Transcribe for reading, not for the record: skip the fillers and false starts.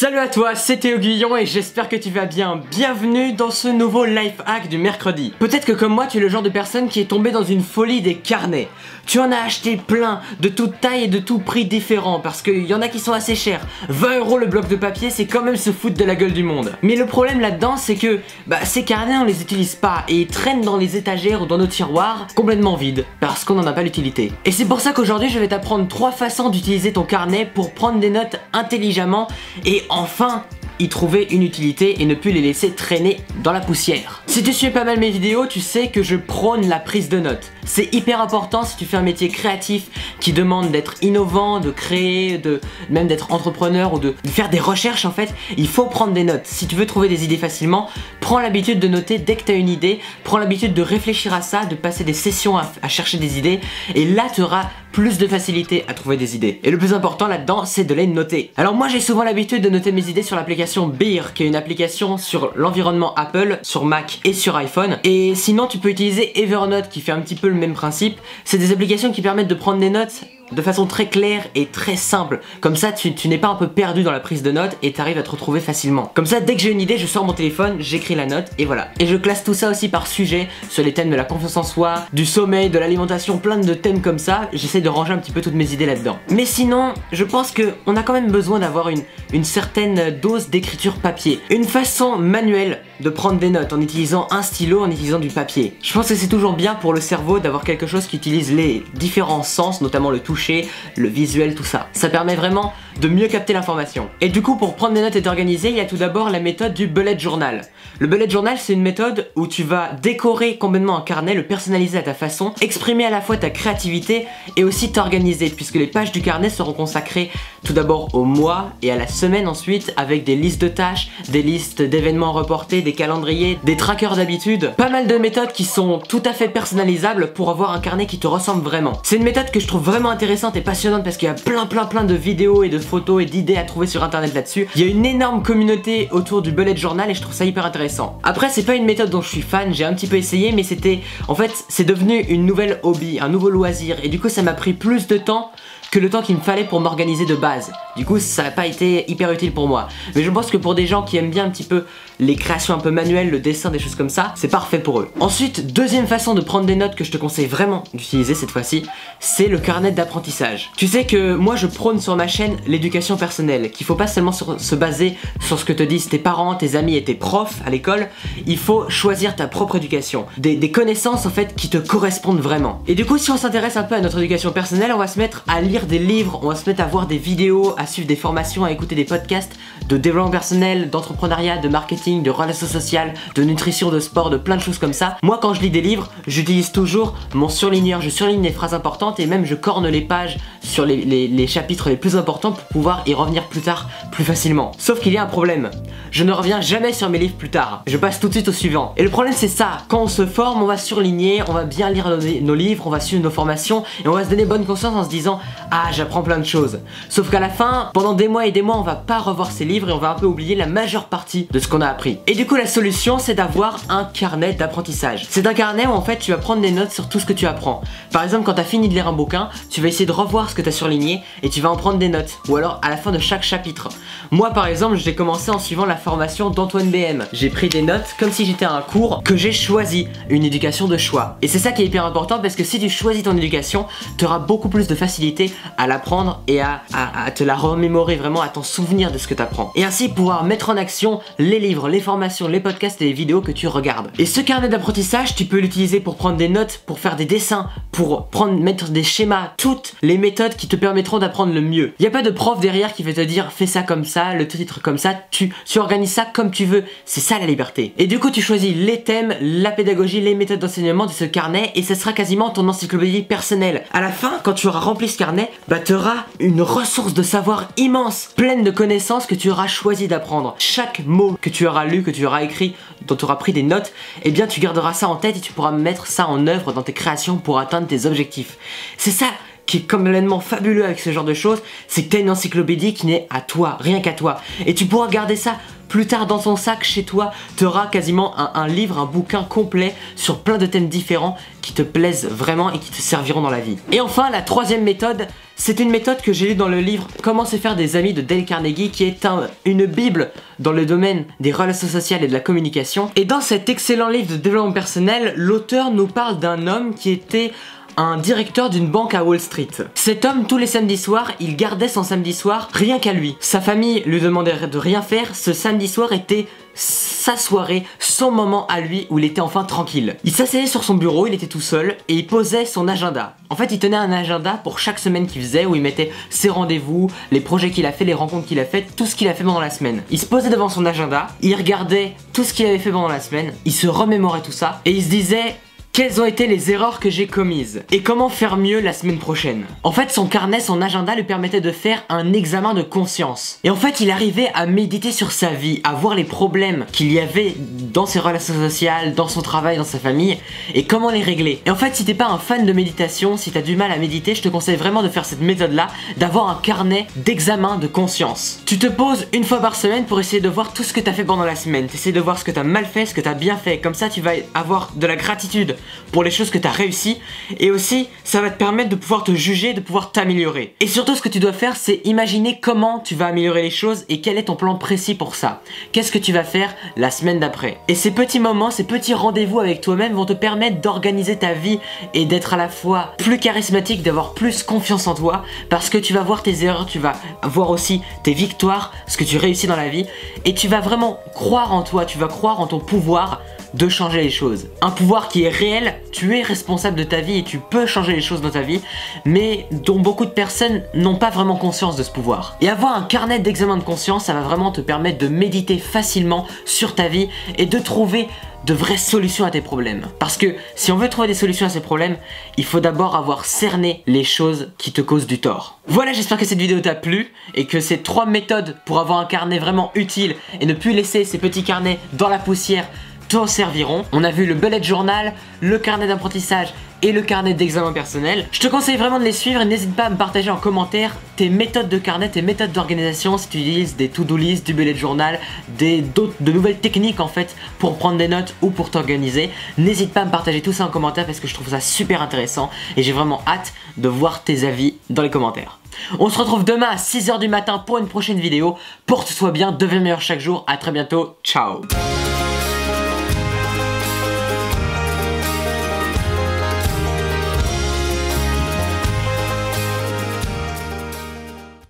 Salut à toi, c'est Théo Guillon et j'espère que tu vas bien. Bienvenue dans ce nouveau life hack du mercredi. Peut-être que comme moi tu es le genre de personne qui est tombé dans une folie des carnets. Tu en as acheté plein, de toute taille et de tout prix différents, parce qu'il y en a qui sont assez chers. 20 € le bloc de papier, c'est quand même se foutre de la gueule du monde. Mais le problème là-dedans, c'est que ces carnets on les utilise pas et ils traînent dans les étagères ou dans nos tiroirs complètement vides, parce qu'on n'en a pas l'utilité. Et c'est pour ça qu'aujourd'hui je vais t'apprendre 3 façons d'utiliser ton carnet pour prendre des notes intelligemment et enfin y trouver une utilité et ne plus les laisser traîner dans la poussière. Si tu suis pas mal mes vidéos, tu sais que je prône la prise de notes. C'est hyper important si tu fais un métier créatif qui demande d'être innovant, de créer, même d'être entrepreneur ou de faire des recherches en fait. Il faut prendre des notes. Si tu veux trouver des idées facilement, prends l'habitude de noter dès que tu as une idée, prends l'habitude de réfléchir à ça, de passer des sessions à chercher des idées et là tu auras plus de facilité à trouver des idées. Et le plus important là-dedans, c'est de les noter. Alors moi j'ai souvent l'habitude de noter mes idées sur l'application Beer, qui est une application sur l'environnement Apple, sur Mac et sur iPhone. Et sinon tu peux utiliser Evernote qui fait un petit peu le même principe. C'est des applications qui permettent de prendre des notes de façon très claire et très simple. Comme ça tu n'es pas un peu perdu dans la prise de notes et tu arrives à te retrouver facilement. Comme ça dès que j'ai une idée, je sors mon téléphone, j'écris la note et voilà. Et je classe tout ça aussi par sujet, sur les thèmes de la confiance en soi, du sommeil, de l'alimentation, plein de thèmes comme ça. J'essaie de ranger un petit peu toutes mes idées là-dedans. Mais sinon, je pense qu'on a quand même besoin d'avoir une certaine dose d'écriture papier. Une façon manuelle de prendre des notes en utilisant un stylo, en utilisant du papier. Je pense que c'est toujours bien pour le cerveau d'avoir quelque chose qui utilise les différents sens, notamment le toucher, le visuel, tout ça. Ça permet vraiment de mieux capter l'information. Et du coup, pour prendre des notes et t'organiser, il y a tout d'abord la méthode du bullet journal. Le bullet journal, c'est une méthode où tu vas décorer complètement un carnet, le personnaliser à ta façon, exprimer à la fois ta créativité et aussi t'organiser, puisque les pages du carnet seront consacrées tout d'abord au mois et à la semaine ensuite, avec des listes de tâches, des listes d'événements reportés, des calendriers, des trackers d'habitude. Pas mal de méthodes qui sont tout à fait personnalisables pour avoir un carnet qui te ressemble vraiment. C'est une méthode que je trouve vraiment intéressante et passionnante parce qu'il y a plein de vidéos et de photos et d'idées à trouver sur internet là-dessus. Il y a une énorme communauté autour du bullet journal et je trouve ça hyper intéressant. Après c'est pas une méthode dont je suis fan, j'ai un petit peu essayé mais en fait c'est devenu une nouvelle hobby, un nouveau loisir et du coup ça m'a pris plus de temps que le temps qu'il me fallait pour m'organiser de base. Du coup ça n'a pas été hyper utile pour moi. Mais je pense que pour des gens qui aiment bien un petit peu les créations un peu manuelles, le dessin, des choses comme ça, c'est parfait pour eux. Ensuite, deuxième façon de prendre des notes que je te conseille vraiment d'utiliser cette fois-ci, c'est le carnet d'apprentissage. Tu sais que moi je prône sur ma chaîne l'éducation personnelle, qu'il faut pas seulement se baser sur ce que te disent tes parents, tes amis et tes profs à l'école, il faut choisir ta propre éducation, des connaissances en fait qui te correspondent vraiment. Et du coup si on s'intéresse un peu à notre éducation personnelle, on va se mettre à lire des livres, on va se mettre à voir des vidéos, à suivre des formations, à écouter des podcasts de développement personnel, d'entrepreneuriat, de marketing, de relations sociales, de nutrition, de sport, de plein de choses comme ça. Moi quand je lis des livres, j'utilise toujours mon surligneur, je surligne les phrases importantes et même je corne les pages sur les chapitres les plus importants pour pouvoir y revenir plus tard plus facilement. Sauf qu'il y a un problème, je ne reviens jamais sur mes livres plus tard, je passe tout de suite au suivant. Et le problème c'est ça, quand on se forme, on va surligner, on va bien lire nos livres, on va suivre nos formations et on va se donner bonne conscience en se disant ah j'apprends plein de choses. Sauf qu'à la fin, pendant des mois et des mois on va pas revoir ces livres et on va un peu oublier la majeure partie de ce qu'on a appris. Et du coup la solution c'est d'avoir un carnet d'apprentissage. C'est un carnet où en fait tu vas prendre des notes sur tout ce que tu apprends. Par exemple quand tu as fini de lire un bouquin, tu vas essayer de revoir ce que tu as surligné et tu vas en prendre des notes. Ou alors à la fin de chaque chapitre. Moi par exemple j'ai commencé en suivant la formation d'Antoine BM. J'ai pris des notes comme si j'étais à un cours que j'ai choisi, une éducation de choix. Et c'est ça qui est hyper important parce que si tu choisis ton éducation, tu auras beaucoup plus de facilité à l'apprendre et à te la remémorer vraiment, à t'en souvenir de ce que tu apprends. Et ainsi pouvoir mettre en action les livres, les formations, les podcasts et les vidéos que tu regardes. Et ce carnet d'apprentissage, tu peux l'utiliser pour prendre des notes, pour faire des dessins, pour mettre des schémas, toutes les méthodes qui te permettront d'apprendre le mieux. Il n'y a pas de prof derrière qui va te dire fais ça comme ça, le titre comme ça, tu organises ça comme tu veux. C'est ça la liberté. Et du coup tu choisis les thèmes, la pédagogie, les méthodes d'enseignement de ce carnet et ce sera quasiment ton encyclopédie personnelle. À la fin, quand tu auras rempli ce carnet, tu auras une ressource de savoir immense, pleine de connaissances que tu auras choisi d'apprendre. Chaque mot que tu auras lu, que tu auras écrit, dont tu auras pris des notes, eh bien tu garderas ça en tête et tu pourras mettre ça en œuvre dans tes créations pour atteindre tes objectifs. C'est ça qui est complètement fabuleux avec ce genre de choses, c'est que tu as une encyclopédie qui n'est à toi, rien qu'à toi. Et tu pourras garder ça plus tard dans ton sac chez toi, tu auras quasiment un livre, un bouquin complet sur plein de thèmes différents qui te plaisent vraiment et qui te serviront dans la vie. Et enfin, la troisième méthode, c'est une méthode que j'ai lue dans le livre Comment se faire des amis de Dale Carnegie, qui est une bible dans le domaine des relations sociales et de la communication. Et dans cet excellent livre de développement personnel, l'auteur nous parle d'un homme qui était un directeur d'une banque à Wall Street. Cet homme, tous les samedis soirs, il gardait son samedi soir rien qu'à lui. Sa famille lui demandait de rien faire, ce samedi soir était sa soirée, son moment à lui où il était enfin tranquille. Il s'asseyait sur son bureau, il était tout seul et il posait son agenda. En fait, il tenait un agenda pour chaque semaine qu'il faisait où il mettait ses rendez-vous, les projets qu'il a fait, les rencontres qu'il a fait, tout ce qu'il a fait pendant la semaine. Il se posait devant son agenda, il regardait tout ce qu'il avait fait pendant la semaine, il se remémorait tout ça et il se disait: quelles ont été les erreurs que j'ai commises et comment faire mieux la semaine prochaine. En fait, son carnet, son agenda lui permettait de faire un examen de conscience. Et en fait, il arrivait à méditer sur sa vie, à voir les problèmes qu'il y avait dans ses relations sociales, dans son travail, dans sa famille et comment les régler. Et en fait, si t'es pas un fan de méditation, si t'as du mal à méditer, je te conseille vraiment de faire cette méthode-là, d'avoir un carnet d'examen de conscience. Tu te poses une fois par semaine pour essayer de voir tout ce que t'as fait pendant la semaine. T'essaies de voir ce que t'as mal fait, ce que t'as bien fait. Comme ça, tu vas avoir de la gratitude pour les choses que tu as réussi, et aussi ça va te permettre de pouvoir te juger, de pouvoir t'améliorer. Et surtout, ce que tu dois faire, c'est imaginer comment tu vas améliorer les choses et quel est ton plan précis pour ça. Qu'est-ce que tu vas faire la semaine d'après. Et ces petits moments, ces petits rendez-vous avec toi-même vont te permettre d'organiser ta vie et d'être à la fois plus charismatique, d'avoir plus confiance en toi, parce que tu vas voir tes erreurs, tu vas voir aussi tes victoires, ce que tu réussis dans la vie, et tu vas vraiment croire en toi, tu vas croire en ton pouvoir de changer les choses. Un pouvoir qui est réel, tu es responsable de ta vie et tu peux changer les choses dans ta vie, mais dont beaucoup de personnes n'ont pas vraiment conscience de ce pouvoir. Et avoir un carnet d'examen de conscience, ça va vraiment te permettre de méditer facilement sur ta vie et de trouver de vraies solutions à tes problèmes. Parce que si on veut trouver des solutions à ces problèmes, il faut d'abord avoir cerné les choses qui te causent du tort. Voilà, j'espère que cette vidéo t'a plu et que ces 3 méthodes pour avoir un carnet vraiment utile et ne plus laisser ces petits carnets dans la poussière t'en serviront. On a vu le bullet journal, le carnet d'apprentissage et le carnet d'examen personnel. Je te conseille vraiment de les suivre et n'hésite pas à me partager en commentaire tes méthodes de carnet, tes méthodes d'organisation, si tu utilises des to-do list, du bullet journal, de nouvelles techniques en fait pour prendre des notes ou pour t'organiser. N'hésite pas à me partager tout ça en commentaire parce que je trouve ça super intéressant et j'ai vraiment hâte de voir tes avis dans les commentaires. On se retrouve demain à 6 h du matin pour une prochaine vidéo. Porte-toi bien, deviens meilleur chaque jour. À très bientôt, ciao.